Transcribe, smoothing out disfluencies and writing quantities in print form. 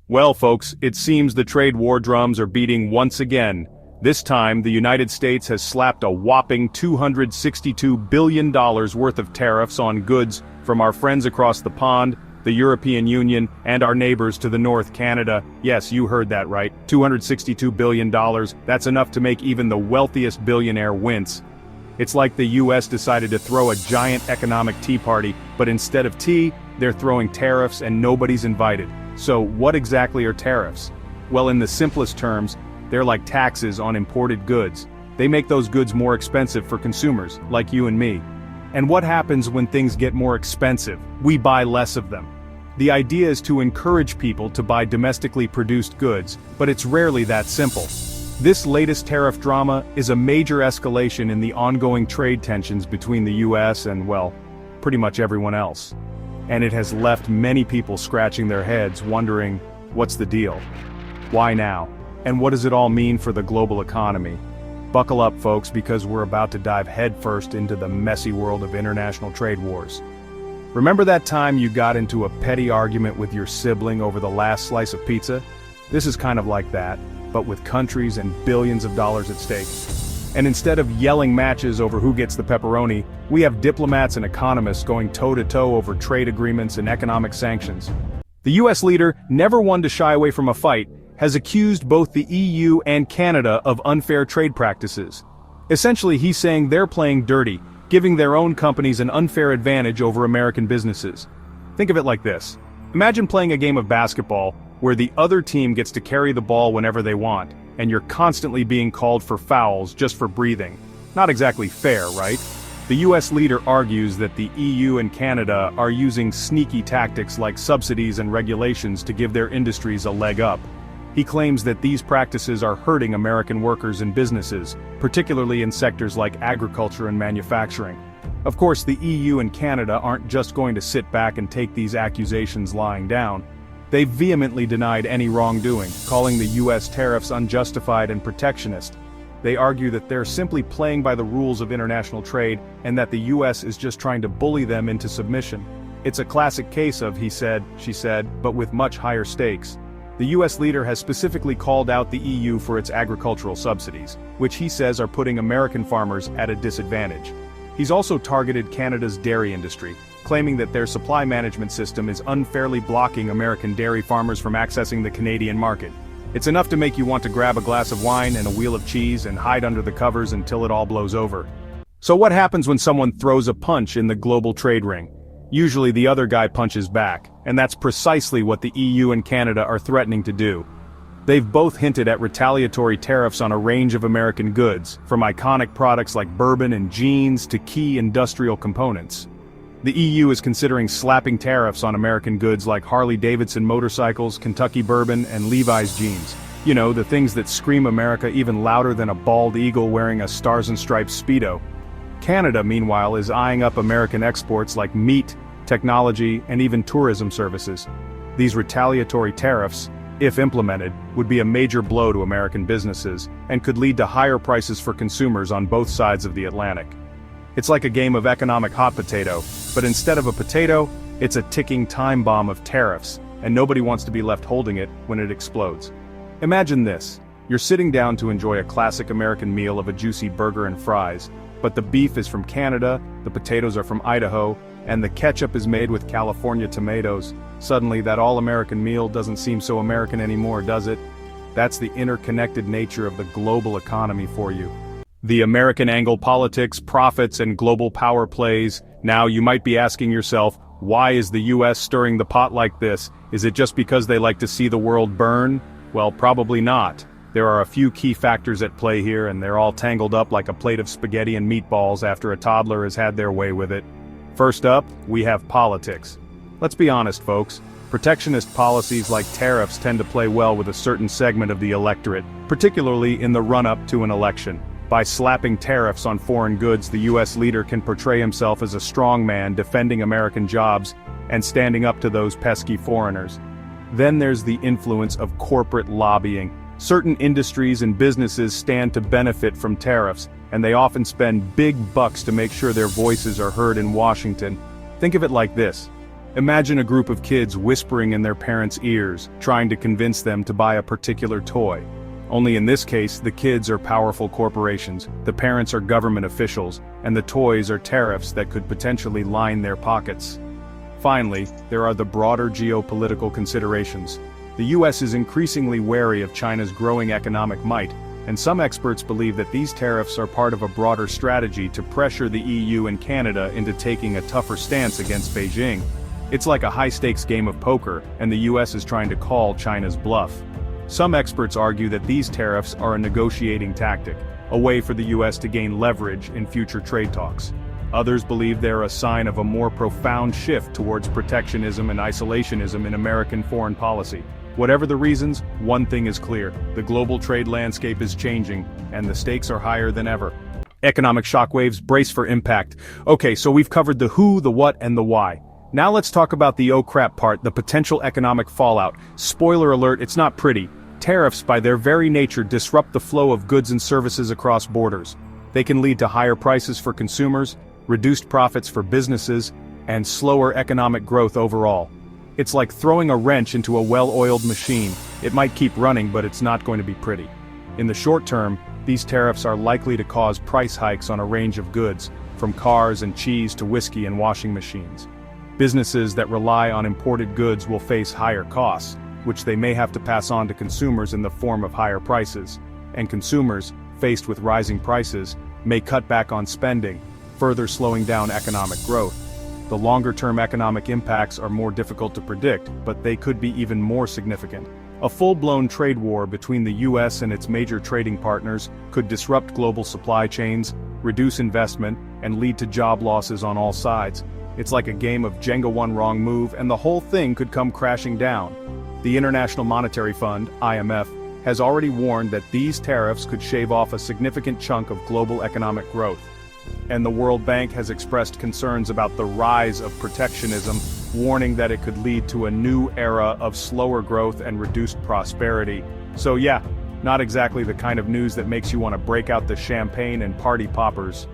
Well, folks, it seems the trade war drums are beating once again. This time, the United States has slapped a whopping $262 billion worth of tariffs on goods from our friends across the pond, the European Union, and our neighbors to the north, Canada. Yes, you heard that right. $262 billion. That's enough to make even the wealthiest billionaire wince. It's like the US decided to throw a giant economic tea party, but instead of tea, they're throwing tariffs and nobody's invited. So what exactly are tariffs? Well, in the simplest terms, they're like taxes on imported goods. They make those goods more expensive for consumers, like you and me. And what happens when things get more expensive? We buy less of them. The idea is to encourage people to buy domestically produced goods, but it's rarely that simple. This latest tariff drama is a major escalation in the ongoing trade tensions between the US and, well, pretty much everyone else. And it has left many people scratching their heads wondering, what's the deal? Why now? And what does it all mean for the global economy? Buckle up, folks, because we're about to dive headfirst into the messy world of international trade wars. Remember that time you got into a petty argument with your sibling over the last slice of pizza? This is kind of like that, but with countries and billions of dollars at stake. And instead of yelling matches over who gets the pepperoni, we have diplomats and economists going toe-to-toe over trade agreements and economic sanctions. The US leader, never one to shy away from a fight, has accused both the EU and Canada of unfair trade practices. Essentially, he's saying they're playing dirty, giving their own companies an unfair advantage over American businesses. Think of it like this. Imagine playing a game of basketball where the other team gets to carry the ball whenever they want, and you're constantly being called for fouls just for breathing. Not exactly fair, right? The US leader argues that the EU and Canada are using sneaky tactics like subsidies and regulations to give their industries a leg up. He claims that these practices are hurting American workers and businesses, particularly in sectors like agriculture and manufacturing. Of course, the EU and Canada aren't just going to sit back and take these accusations lying down. They've vehemently denied any wrongdoing, calling the US tariffs unjustified and protectionist. They argue that they're simply playing by the rules of international trade and that the US is just trying to bully them into submission. It's a classic case of he said, she said, but with much higher stakes. The US leader has specifically called out the EU for its agricultural subsidies, which he says are putting American farmers at a disadvantage. He's also targeted Canada's dairy industry, claiming that their supply management system is unfairly blocking American dairy farmers from accessing the Canadian market. It's enough to make you want to grab a glass of wine and a wheel of cheese and hide under the covers until it all blows over. So what happens when someone throws a punch in the global trade ring? Usually the other guy punches back, and that's precisely what the EU and Canada are threatening to do. They've both hinted at retaliatory tariffs on a range of American goods, from iconic products like bourbon and jeans to key industrial components. The EU is considering slapping tariffs on American goods like Harley-Davidson motorcycles, Kentucky bourbon, and Levi's jeans. You know, the things that scream America even louder than a bald eagle wearing a Stars and Stripes Speedo. Canada, meanwhile, is eyeing up American exports like meat, technology, and even tourism services. These retaliatory tariffs, if implemented, would be a major blow to American businesses, and could lead to higher prices for consumers on both sides of the Atlantic. It's like a game of economic hot potato, but instead of a potato, it's a ticking time bomb of tariffs, and nobody wants to be left holding it when it explodes. Imagine this. You're sitting down to enjoy a classic American meal of a juicy burger and fries, but the beef is from Canada, the potatoes are from Idaho, and the ketchup is made with California tomatoes. Suddenly that all-American meal doesn't seem so American anymore, does it? That's the interconnected nature of the global economy for you. The American angle politics, profits, and global power plays. Now you might be asking yourself, why is the US stirring the pot like this? Is it just because they like to see the world burn? Well, probably not. There are a few key factors at play here, and they're all tangled up like a plate of spaghetti and meatballs after a toddler has had their way with it. First up, we have politics. Let's be honest, folks. Protectionist policies like tariffs tend to play well with a certain segment of the electorate, particularly in the run-up to an election. By slapping tariffs on foreign goods, the US leader can portray himself as a strong man defending American jobs and standing up to those pesky foreigners. Then there's the influence of corporate lobbying. Certain industries and businesses stand to benefit from tariffs, and they often spend big bucks to make sure their voices are heard in Washington. Think of it like this. Imagine a group of kids whispering in their parents' ears, trying to convince them to buy a particular toy. Only in this case, the kids are powerful corporations, the parents are government officials, and the toys are tariffs that could potentially line their pockets. Finally, there are the broader geopolitical considerations. The US is increasingly wary of China's growing economic might, and some experts believe that these tariffs are part of a broader strategy to pressure the EU and Canada into taking a tougher stance against Beijing. It's like a high-stakes game of poker, and the US is trying to call China's bluff. Some experts argue that these tariffs are a negotiating tactic, a way for the US to gain leverage in future trade talks. Others believe they're a sign of a more profound shift towards protectionism and isolationism in American foreign policy. Whatever the reasons, one thing is clear: the global trade landscape is changing, and the stakes are higher than ever. Economic shockwaves, brace for impact. Okay, so we've covered the who, the what, and the why. Now let's talk about the oh crap part, the potential economic fallout. Spoiler alert, it's not pretty. Tariffs, by their very nature, disrupt the flow of goods and services across borders. They can lead to higher prices for consumers, reduced profits for businesses, and slower economic growth overall. It's like throwing a wrench into a well-oiled machine. It might keep running, but it's not going to be pretty. In the short term, these tariffs are likely to cause price hikes on a range of goods, from cars and cheese to whiskey and washing machines. Businesses that rely on imported goods will face higher costs, which they may have to pass on to consumers in the form of higher prices. And consumers, faced with rising prices, may cut back on spending, further slowing down economic growth. The longer-term economic impacts are more difficult to predict, but they could be even more significant. A full-blown trade war between the US and its major trading partners could disrupt global supply chains, reduce investment, and lead to job losses on all sides. It's like a game of Jenga, one wrong move, and the whole thing could come crashing down. The International Monetary Fund, IMF, has already warned that these tariffs could shave off a significant chunk of global economic growth. And the World Bank has expressed concerns about the rise of protectionism, warning that it could lead to a new era of slower growth and reduced prosperity. So yeah, not exactly the kind of news that makes you want to break out the champagne and party poppers.